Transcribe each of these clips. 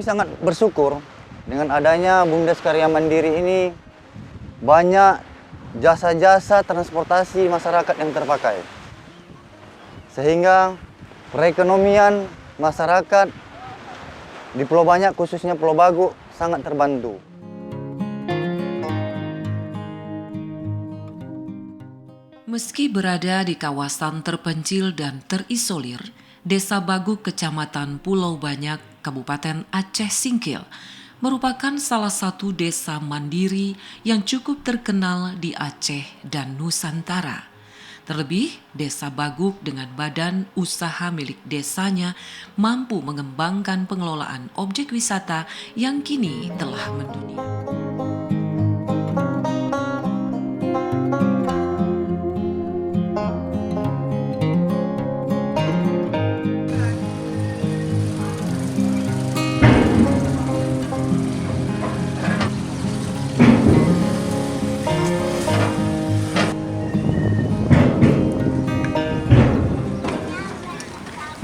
Kami sangat bersyukur dengan adanya BUMDes Karya Mandiri ini, banyak jasa-jasa transportasi masyarakat yang terpakai. Sehingga perekonomian masyarakat di Pulau Banyak, khususnya Pulau Bagu, sangat terbantu. Meski berada di kawasan terpencil dan terisolir, Desa Baguk, Kecamatan Pulau Banyak, Kabupaten Aceh Singkil, merupakan salah satu desa mandiri yang cukup terkenal di Aceh dan Nusantara. Terlebih, Desa Baguk dengan badan usaha milik desanya mampu mengembangkan pengelolaan objek wisata yang kini telah mendunia.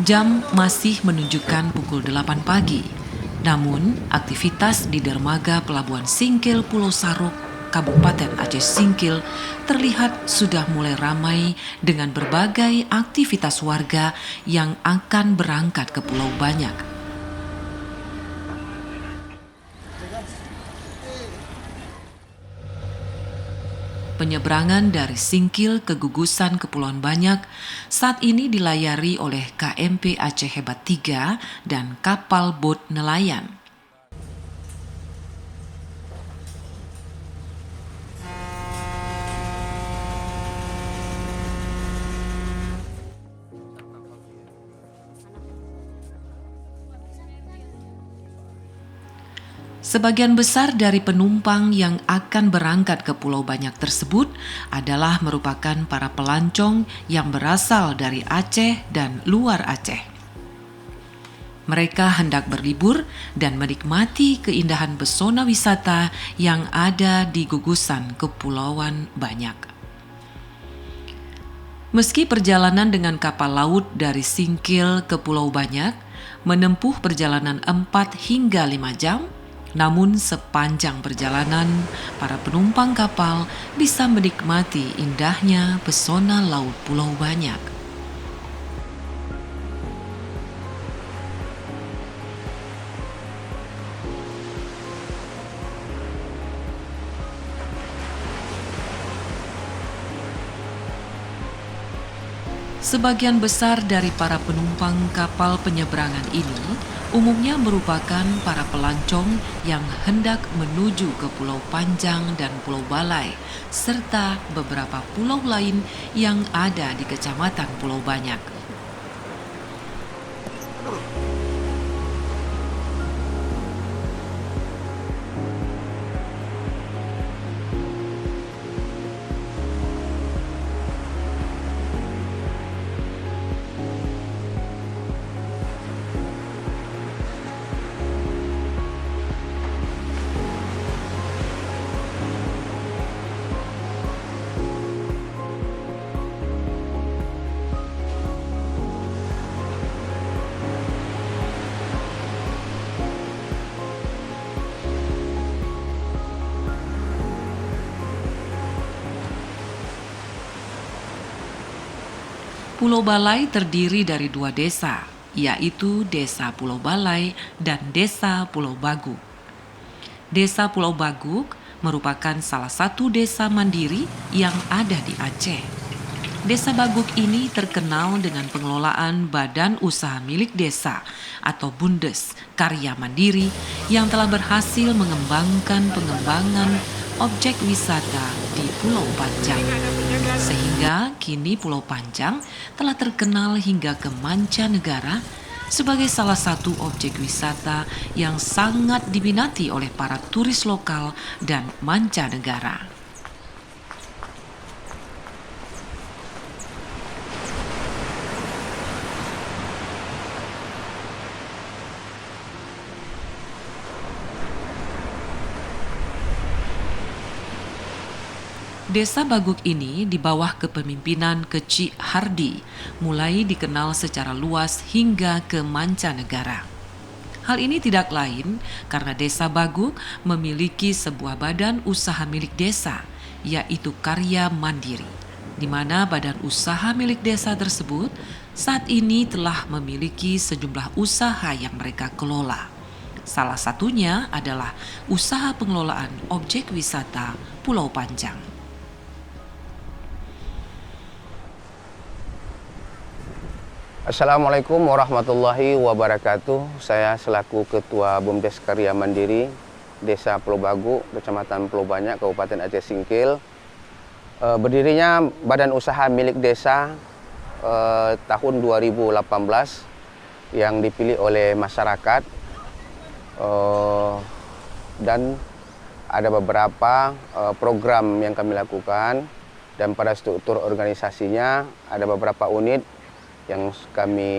Jam masih menunjukkan pukul 8 pagi. Namun, aktivitas di dermaga Pelabuhan Singkil Pulau Saruk, Kabupaten Aceh Singkil terlihat sudah mulai ramai dengan berbagai aktivitas warga yang akan berangkat ke Pulau Banyak. Penyeberangan dari Singkil ke Gugusan Kepulauan Banyak saat ini dilayari oleh KMP Aceh Hebat 3 dan kapal bot nelayan. Sebagian besar dari penumpang yang akan berangkat ke Pulau Banyak tersebut adalah merupakan para pelancong yang berasal dari Aceh dan luar Aceh. Mereka hendak berlibur dan menikmati keindahan pesona wisata yang ada di gugusan Kepulauan Banyak. Meski perjalanan dengan kapal laut dari Singkil ke Pulau Banyak menempuh perjalanan 4 hingga 5 jam, namun sepanjang perjalanan, para penumpang kapal bisa menikmati indahnya pesona laut Pulau Banyak. Sebagian besar dari para penumpang kapal penyeberangan ini umumnya merupakan para pelancong yang hendak menuju ke Pulau Panjang dan Pulau Balai, serta beberapa pulau lain yang ada di Kecamatan Pulau Banyak. Pulau Balai terdiri dari 2 desa, yaitu Desa Pulau Balai dan Desa Pulau Baguk. Desa Pulau Baguk merupakan salah satu desa mandiri yang ada di Aceh. Desa Baguk ini terkenal dengan pengelolaan badan usaha milik desa atau BUMDes Karya Mandiri yang telah berhasil mengembangkan pengembangan objek wisata di Pulau Panjang. Sehingga kini Pulau Panjang telah terkenal hingga ke mancanegara sebagai salah satu objek wisata yang sangat diminati oleh para turis lokal dan mancanegara. Desa Baguk ini di bawah kepemimpinan Keci Hardi mulai dikenal secara luas hingga ke mancanegara. Hal ini tidak lain karena Desa Baguk memiliki sebuah badan usaha milik desa, yaitu Karya Mandiri, di mana badan usaha milik desa tersebut saat ini telah memiliki sejumlah usaha yang mereka kelola. Salah satunya adalah usaha pengelolaan objek wisata Pulau Panjang. Assalamualaikum warahmatullahi wabarakatuh. Saya selaku Ketua BUMDes Karya Mandiri Desa Pulau Baguk, Kecamatan Pulau Banyak, Kabupaten Aceh Singkil. Berdirinya badan usaha milik desa tahun 2018 yang dipilih oleh masyarakat, dan ada beberapa program yang kami lakukan, dan pada struktur organisasinya ada beberapa unit yang kami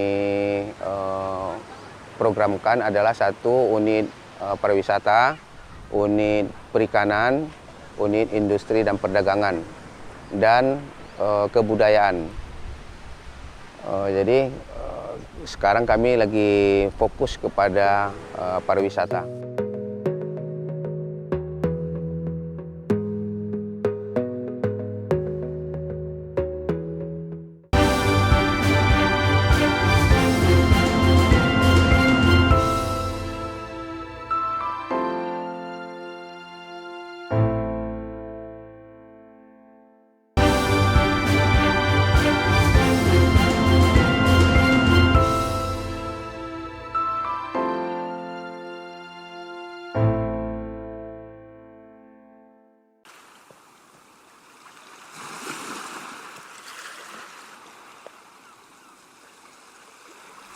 programkan adalah satu unit pariwisata, unit perikanan, unit industri dan perdagangan, dan kebudayaan. Jadi sekarang kami lagi fokus kepada pariwisata.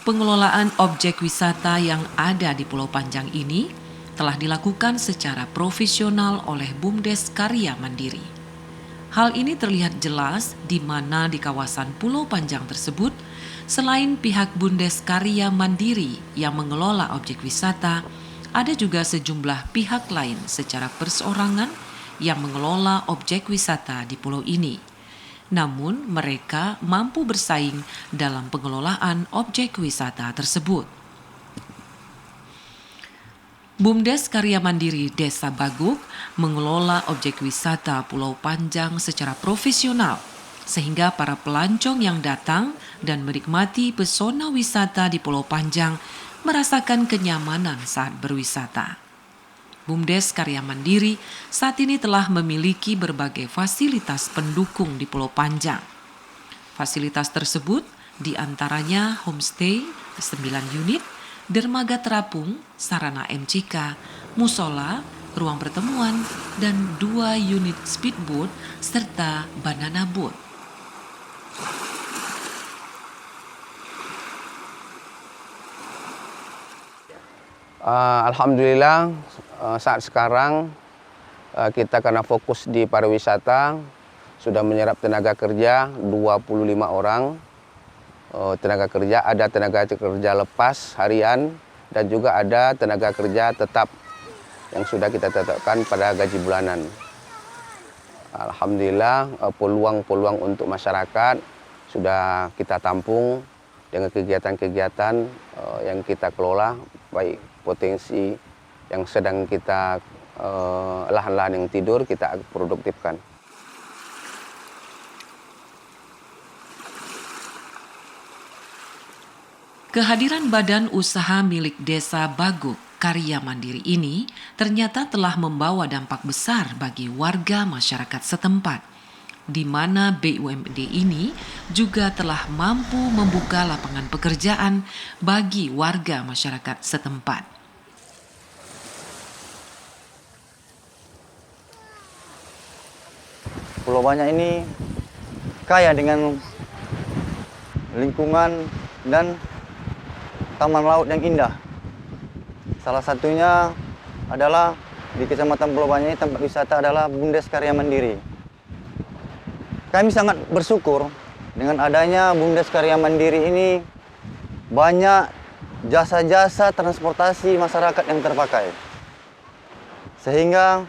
Pengelolaan objek wisata yang ada di Pulau Panjang ini telah dilakukan secara profesional oleh BUMDes Karya Mandiri. Hal ini terlihat jelas di mana di kawasan Pulau Panjang tersebut, selain pihak BUMDes Karya Mandiri yang mengelola objek wisata, ada juga sejumlah pihak lain secara perseorangan yang mengelola objek wisata di pulau ini. Namun mereka mampu bersaing dalam pengelolaan objek wisata tersebut. BUMDes Karya Mandiri Desa Baguk mengelola objek wisata Pulau Panjang secara profesional, sehingga para pelancong yang datang dan menikmati pesona wisata di Pulau Panjang merasakan kenyamanan saat berwisata. BUMDes Karya Mandiri saat ini telah memiliki berbagai fasilitas pendukung di Pulau Panjang. Fasilitas tersebut diantaranya homestay 9 unit, dermaga terapung, sarana MCK, musola, ruang pertemuan, dan 2 unit speedboat serta banana boat. Alhamdulillah saat sekarang kita karena fokus di pariwisata sudah menyerap tenaga kerja 25 orang. Tenaga kerja, ada tenaga kerja lepas harian dan juga ada tenaga kerja tetap yang sudah kita tetapkan pada gaji bulanan. Alhamdulillah peluang-peluang untuk masyarakat sudah kita tampung dengan kegiatan-kegiatan yang kita kelola, baik potensi yang sedang kita lahan-lahan yang tidur kita produktifkan. Kehadiran badan usaha milik Desa Baguk Karya Mandiri ini ternyata telah membawa dampak besar bagi warga masyarakat setempat, di mana BUMD ini juga telah mampu membuka lapangan pekerjaan bagi warga masyarakat setempat. Pulau Banyak ini kaya dengan lingkungan dan taman laut yang indah. Salah satunya adalah di Kecamatan Pulau Banyak ini tempat wisata adalah BUMDes Karya Mandiri. Kami sangat bersyukur dengan adanya BUMDes Karya Mandiri ini banyak jasa-jasa transportasi masyarakat yang terpakai. Sehingga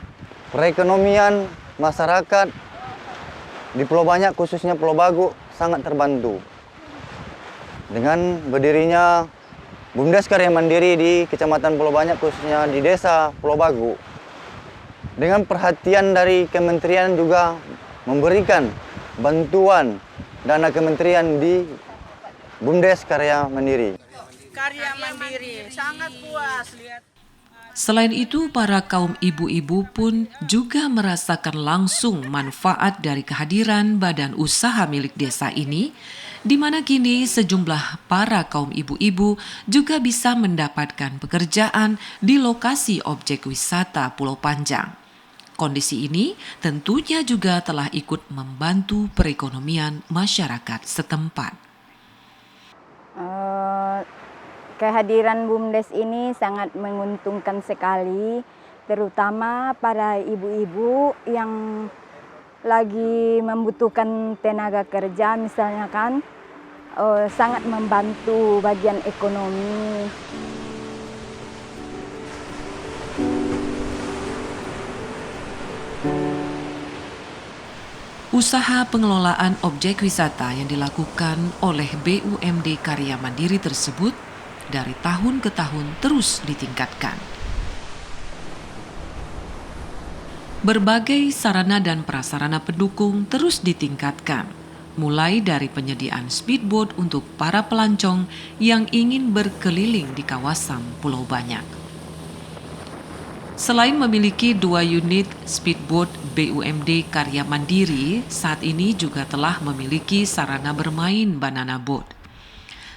perekonomian masyarakat di Pulau Banyak khususnya Pulau Baguk sangat terbantu. Dengan berdirinya BUMDes Karya Mandiri di Kecamatan Pulau Banyak, khususnya di Desa Pulau Bagu. Dengan perhatian dari kementerian juga memberikan bantuan dana kementerian di BUMDes Karya Mandiri. Karya Mandiri, sangat puas lihat. Selain itu, para kaum ibu-ibu pun juga merasakan langsung manfaat dari kehadiran badan usaha milik desa ini, di mana kini sejumlah para kaum ibu-ibu juga bisa mendapatkan pekerjaan di lokasi objek wisata Pulau Panjang. Kondisi ini tentunya juga telah ikut membantu perekonomian masyarakat setempat. Kehadiran BUMDes ini sangat menguntungkan sekali, terutama para ibu-ibu yang lagi membutuhkan tenaga kerja, misalnya kan, sangat membantu bagian ekonomi. Usaha pengelolaan objek wisata yang dilakukan oleh BUMD Karya Mandiri tersebut dari tahun ke tahun terus ditingkatkan. Berbagai sarana dan prasarana pendukung terus ditingkatkan, mulai dari penyediaan speedboat untuk para pelancong yang ingin berkeliling di kawasan Pulau Banyak. Selain memiliki 2 unit speedboat, BUMD Karya Mandiri saat ini juga telah memiliki sarana bermain banana boat.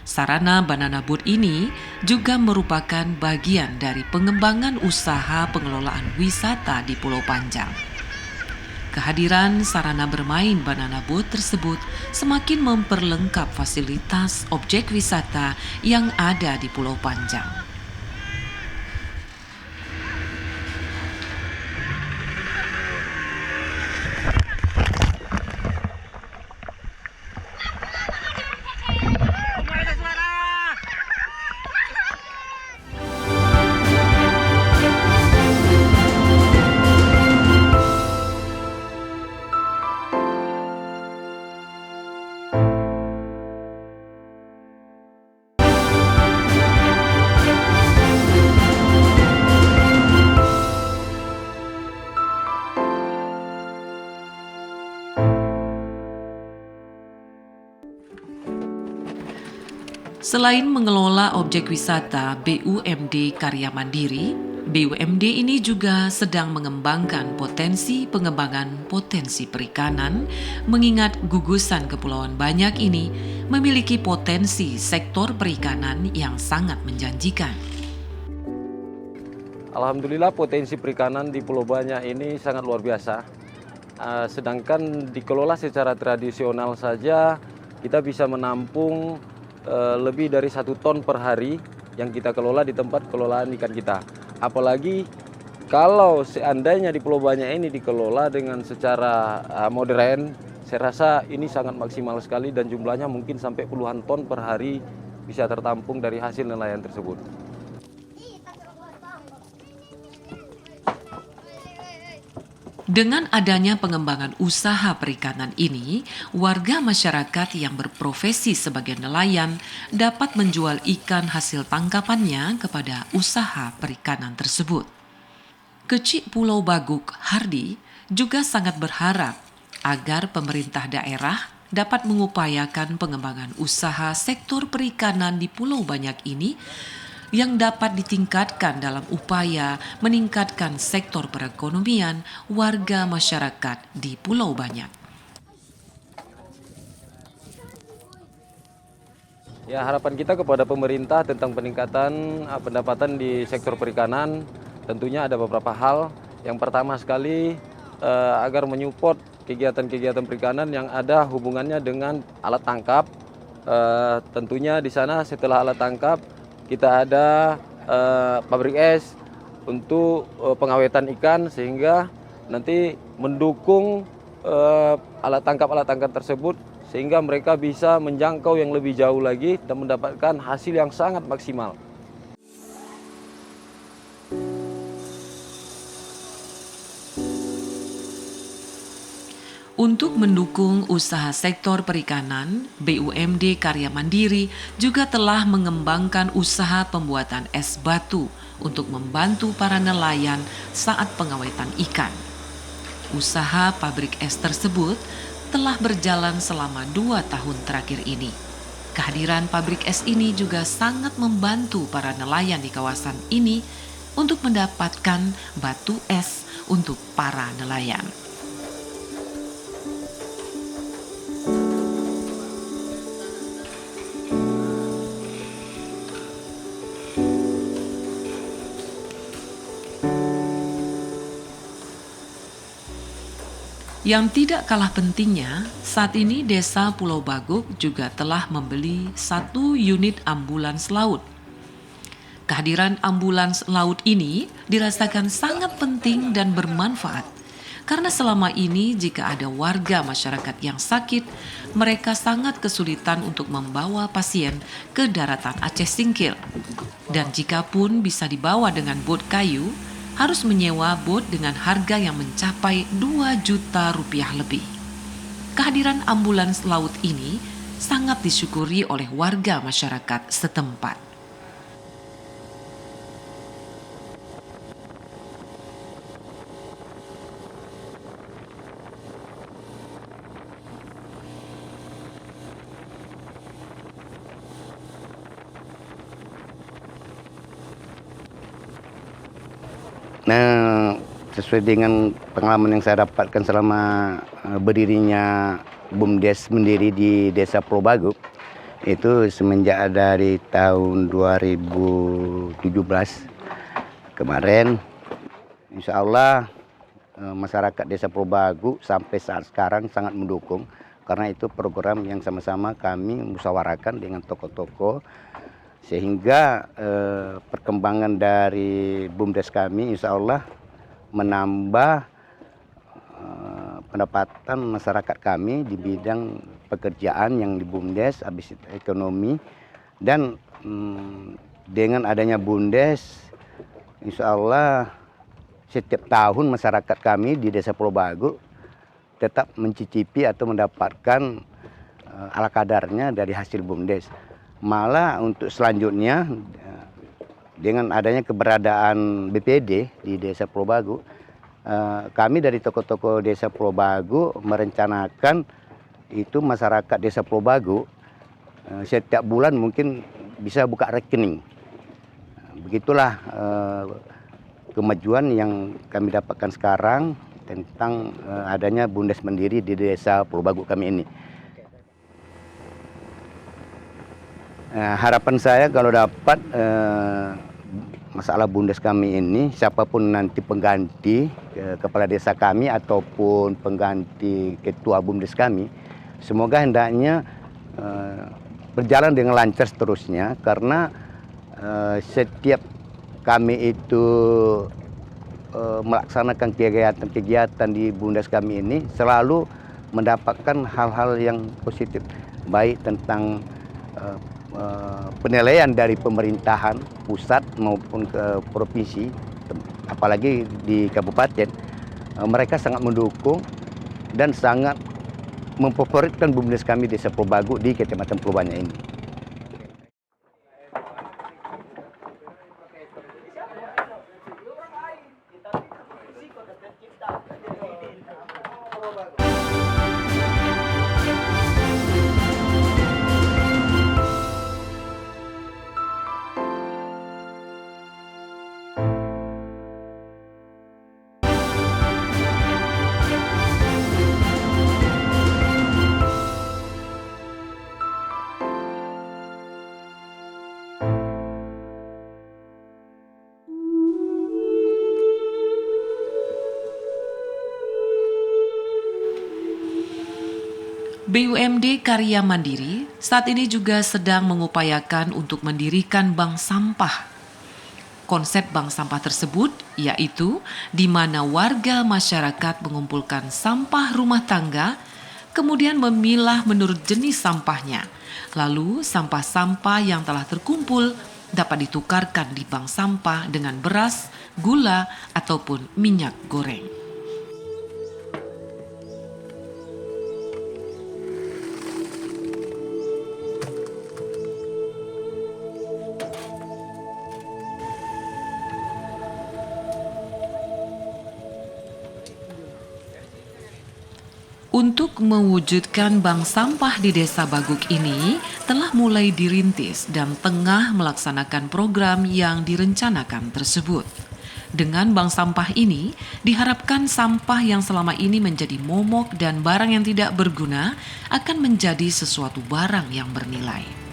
Sarana banana boat ini juga merupakan bagian dari pengembangan usaha pengelolaan wisata di Pulau Panjang. Kehadiran sarana bermain banana boat tersebut semakin memperlengkap fasilitas objek wisata yang ada di Pulau Panjang. Selain mengelola objek wisata BUMD Karya Mandiri, BUMD ini juga sedang mengembangkan potensi pengembangan potensi perikanan, mengingat gugusan Kepulauan Banyak ini memiliki potensi sektor perikanan yang sangat menjanjikan. Alhamdulillah potensi perikanan di Pulau Banyak ini sangat luar biasa. Sedangkan dikelola secara tradisional saja kita bisa menampung lebih dari 1 ton per hari yang kita kelola di tempat kelolaan ikan kita. Apalagi kalau seandainya di Pulau Banyak ini dikelola dengan secara modern, saya rasa ini sangat maksimal sekali dan jumlahnya mungkin sampai puluhan ton per hari bisa tertampung dari hasil nelayan tersebut. Dengan adanya pengembangan usaha perikanan ini, warga masyarakat yang berprofesi sebagai nelayan dapat menjual ikan hasil tangkapannya kepada usaha perikanan tersebut. Kecik Pulau Baguk, Hardi, juga sangat berharap agar pemerintah daerah dapat mengupayakan pengembangan usaha sektor perikanan di Pulau Banyak ini yang dapat ditingkatkan dalam upaya meningkatkan sektor perekonomian warga masyarakat di Pulau Banyak. Ya, harapan kita kepada pemerintah tentang peningkatan pendapatan di sektor perikanan tentunya ada beberapa hal. Yang pertama sekali agar menyupport kegiatan-kegiatan perikanan yang ada hubungannya dengan alat tangkap. Tentunya di sana setelah alat tangkap kita ada pabrik es untuk pengawetan ikan sehingga nanti mendukung alat tangkap tersebut sehingga mereka bisa menjangkau yang lebih jauh lagi dan mendapatkan hasil yang sangat maksimal. Untuk mendukung usaha sektor perikanan, BUMD Karya Mandiri juga telah mengembangkan usaha pembuatan es batu untuk membantu para nelayan saat pengawetan ikan. Usaha pabrik es tersebut telah berjalan selama 2 tahun terakhir ini. Kehadiran pabrik es ini juga sangat membantu para nelayan di kawasan ini untuk mendapatkan batu es untuk para nelayan. Yang tidak kalah pentingnya, saat ini Desa Pulau Baguk juga telah membeli 1 unit ambulans laut. Kehadiran ambulans laut ini dirasakan sangat penting dan bermanfaat, karena selama ini jika ada warga masyarakat yang sakit, mereka sangat kesulitan untuk membawa pasien ke daratan Aceh Singkil. Dan jika pun bisa dibawa dengan bot kayu, harus menyewa bot dengan harga yang mencapai 2 juta rupiah lebih. Kehadiran ambulans laut ini sangat disyukuri oleh warga masyarakat setempat. Nah, sesuai dengan pengalaman yang saya dapatkan selama berdirinya BUMDes Mandiri di Desa Pulau Baguk, itu semenjak dari tahun 2017 kemarin, insya Allah masyarakat Desa Pulau Baguk sampai saat sekarang sangat mendukung, karena itu program yang sama-sama kami musyawarahkan dengan tokoh-tokoh, sehingga perkembangan dari BUMDes kami insya Allah menambah pendapatan masyarakat kami di bidang pekerjaan yang di BUMDes, habis itu ekonomi, dan dengan adanya BUMDes insya Allah setiap tahun masyarakat kami di Desa Pulau Baguk tetap mencicipi atau mendapatkan ala kadarnya dari hasil BUMDes. Malah untuk selanjutnya dengan adanya keberadaan BPD di Desa Pulau Baguk, kami dari tokoh-tokoh Desa Pulau Baguk merencanakan itu masyarakat Desa Pulau Baguk setiap bulan mungkin bisa buka rekening. Begitulah kemajuan yang kami dapatkan sekarang tentang adanya BUMDes Mandiri di Desa Pulau Baguk kami ini. Harapan saya kalau dapat masalah BUMDes kami ini, siapapun nanti pengganti kepala desa kami ataupun pengganti ketua BUMDes kami, semoga hendaknya berjalan dengan lancar seterusnya, karena setiap kami itu melaksanakan kegiatan-kegiatan di BUMDes kami ini selalu mendapatkan hal-hal yang positif, baik tentang penilaian dari pemerintahan pusat maupun ke provinsi, apalagi di kabupaten, mereka sangat mendukung dan sangat memfavoritkan BUMDes kami Desa Pulau Baguk di Kecamatan Pulau Banyak ini. BUMD Karya Mandiri saat ini juga sedang mengupayakan untuk mendirikan bank sampah. Konsep bank sampah tersebut yaitu di mana warga masyarakat mengumpulkan sampah rumah tangga, kemudian memilah menurut jenis sampahnya. Lalu sampah-sampah yang telah terkumpul dapat ditukarkan di bank sampah dengan beras, gula, ataupun minyak goreng. Untuk mewujudkan bank sampah di Desa Baguk ini telah mulai dirintis dan tengah melaksanakan program yang direncanakan tersebut. Dengan bank sampah ini, diharapkan sampah yang selama ini menjadi momok dan barang yang tidak berguna akan menjadi sesuatu barang yang bernilai.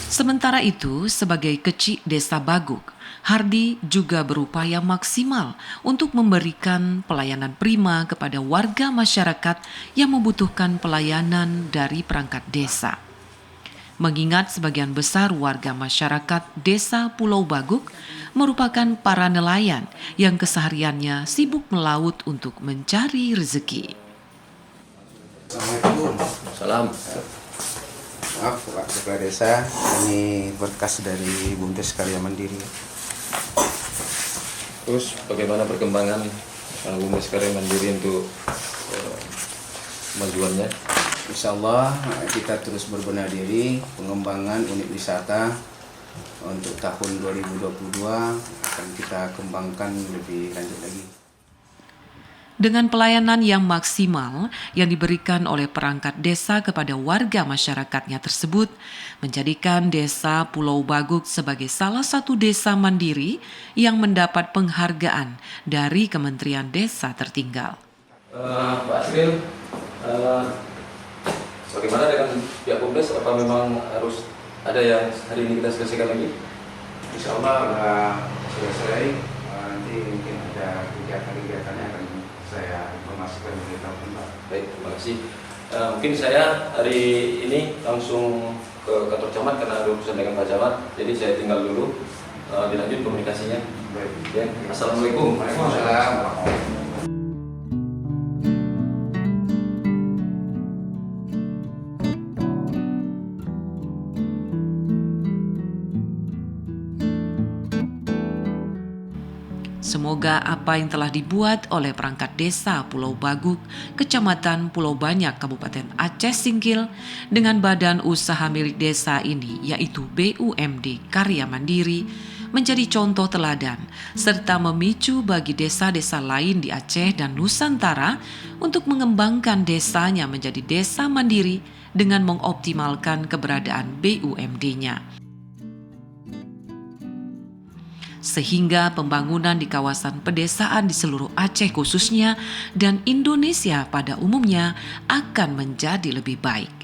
Sementara itu, sebagai kecik Desa Baguk, Hardi juga berupaya maksimal untuk memberikan pelayanan prima kepada warga masyarakat yang membutuhkan pelayanan dari perangkat desa. Mengingat sebagian besar warga masyarakat Desa Pulau Baguk merupakan para nelayan yang kesehariannya sibuk melaut untuk mencari rezeki. Assalamualaikum. Salam. Maaf Pak Kepala Desa, ini berkas dari BUMDes Karya Mandiri. Terus bagaimana perkembangan BUMDes Karya Mandiri untuk kemajuannya? Insya Allah kita terus berbenah diri, pengembangan unit wisata untuk tahun 2022 akan kita kembangkan lebih lanjut lagi. Dengan pelayanan yang maksimal yang diberikan oleh perangkat desa kepada warga masyarakatnya tersebut, menjadikan Desa Pulau Baguk sebagai salah satu desa mandiri yang mendapat penghargaan dari Kementerian Desa Tertinggal. Pak Asril, bagaimana dengan pihak BUMDes? Apa memang harus ada yang hari ini kita selesaikan lagi? Insya Allah selesai, nanti mungkin ada kegiatan-kegiatannya akan saya informasikan beritahukan Pak. Baik, terima kasih. Mungkin saya hari ini langsung ke kantor camat karena ada urusan dengan Pak Camat, jadi saya tinggal dulu, dilanjut komunikasinya. Baik. Ya. Assalamualaikum. Waalaikumsalam. Semoga apa yang telah dibuat oleh perangkat desa Pulau Baguk, Kecamatan Pulau Banyak, Kabupaten Aceh Singkil, dengan badan usaha milik desa ini, yaitu BUMD Karya Mandiri, menjadi contoh teladan, serta memicu bagi desa-desa lain di Aceh dan Nusantara untuk mengembangkan desanya menjadi desa mandiri dengan mengoptimalkan keberadaan BUMD-nya. Sehingga pembangunan di kawasan pedesaan di seluruh Aceh khususnya dan Indonesia pada umumnya akan menjadi lebih baik.